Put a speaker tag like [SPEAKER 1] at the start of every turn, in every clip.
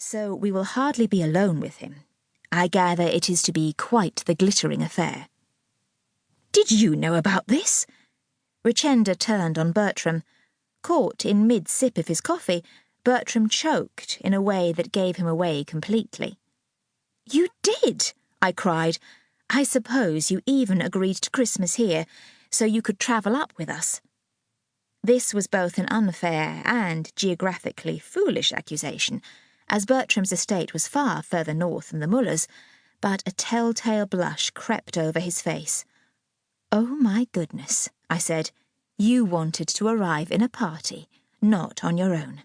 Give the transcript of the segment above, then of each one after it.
[SPEAKER 1] so we will hardly be alone with him. I gather it is to be quite the glittering affair." "Did you know about this?" Richenda turned on Bertram. Caught in mid-sip of his coffee, Bertram choked in a way that gave him away completely. "You did!" I cried. "I suppose you even agreed to Christmas here, so you could travel up with us." This was both an unfair and geographically foolish accusation, as Bertram's estate was far further north than the Mullers, but a telltale blush crept over his face. "Oh, my goodness," I said. "You wanted to arrive in a party, not on your own."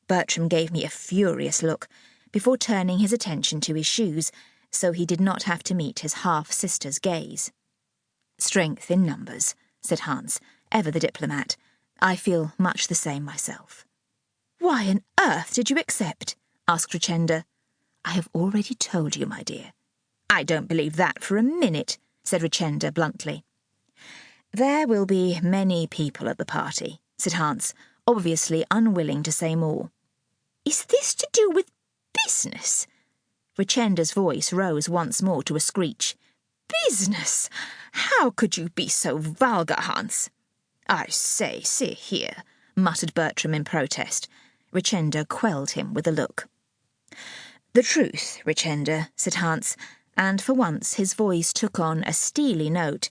[SPEAKER 1] Bertram gave me a furious look, before turning his attention to his shoes, so he did not have to meet his half-sister's gaze. "Strength in numbers," said Hans, ever the diplomat. "I feel much the same myself." "Why on earth did you accept?" asked Richenda. "I have already told you, my dear." "I don't believe that for a minute," said Richenda bluntly. "There will be many people at the party," said Hans, obviously unwilling to say more. "Is this to do with business?" Richenda's voice rose once more to a screech. "Business? How could you be so vulgar, Hans?" "I say, see here," muttered Bertram in protest. Richenda quelled him with a look. "The truth, Richenda," said Hans, and for once his voice took on a steely note,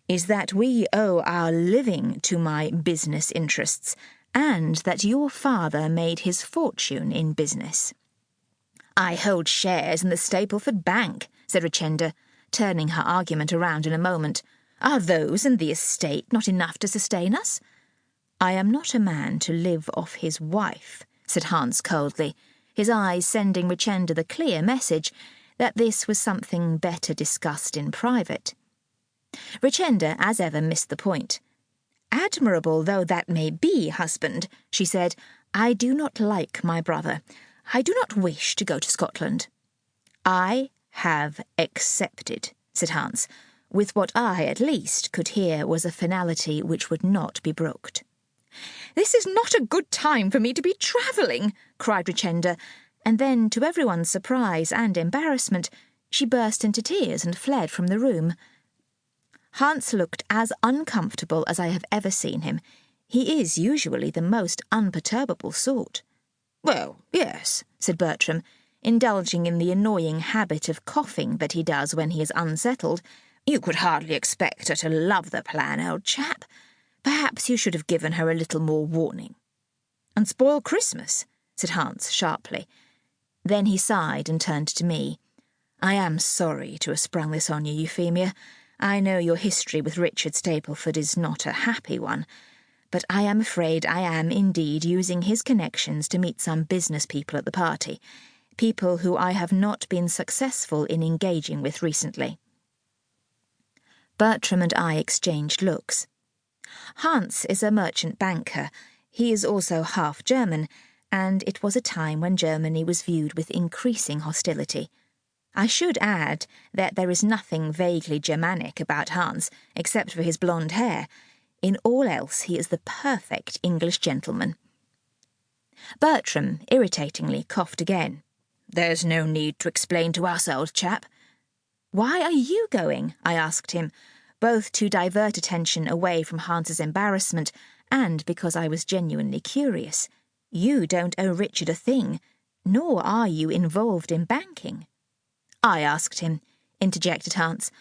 [SPEAKER 1] "is that we owe our living to my business interests, and that your father made his fortune in business." "I hold shares in the Stapleford Bank," said Richenda, turning her argument around in a moment. "Are those and the estate not enough to sustain us?" "I am not a man to live off his wife," said Hans coldly, his eyes sending Richenda the clear message that this was something better discussed in private. Richenda, as ever, missed the point. "Admirable though that may be, husband," she said, "I do not like my brother. I do not wish to go to Scotland." "I have accepted," said Hans, with what I, at least, could hear was a finality which would not be brooked. "This is not a good time for me to be travelling," cried Richenda, and then, to everyone's surprise and embarrassment, she burst into tears and fled from the room. Hans looked as uncomfortable as I have ever seen him. He is usually the most unperturbable sort. "Well, yes," said Bertram, indulging in the annoying habit of coughing that he does when he is unsettled. "You could hardly expect her to love the plan, old chap. Perhaps you should have given her a little more warning." "And spoil Christmas," said Hans sharply. Then he sighed and turned to me. "I am sorry to have sprung this on you, Euphemia. I know your history with Richard Stapleford is not a happy one, but I am afraid I am indeed using his connections to meet some business people at the party, people who I have not been successful in engaging with recently." Bertram and I exchanged looks. Hans is a merchant banker. He is also half German, and it was a time when Germany was viewed with increasing hostility. I should add that there is nothing vaguely Germanic about Hans, except for his blonde hair. In all else he is the perfect English gentleman. Bertram, irritatingly, coughed again. "There's no need to explain to us, old chap." "Why are you going?" I asked him, both to divert attention away from Hans's embarrassment and because I was genuinely curious. "You don't owe Richard a thing, nor are you involved in banking." "I asked him," interjected Hans.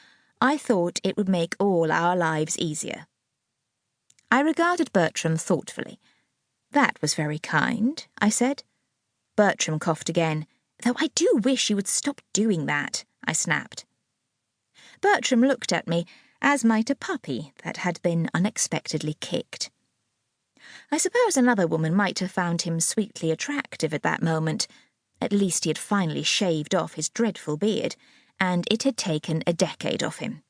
[SPEAKER 1] "I thought it would make all our lives easier." I regarded Bertram thoughtfully. "That was very kind," I said. Bertram coughed again. "Though I do wish you would stop doing that," I snapped. Bertram looked at me, as might a puppy that had been unexpectedly kicked. I suppose another woman might have found him sweetly attractive at that moment. At least he had finally shaved off his dreadful beard, and it had taken a decade off him.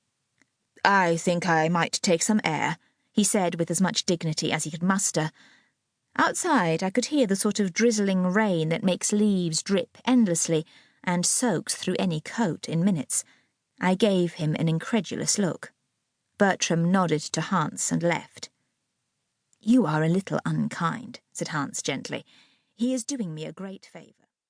[SPEAKER 1] "I think I might take some air," he said with as much dignity as he could muster. Outside I could hear the sort of drizzling rain that makes leaves drip endlessly and soaks through any coat in minutes. I gave him an incredulous look. Bertram nodded to Hans and left. "You are a little unkind," said Hans gently. "He is doing me a great favour."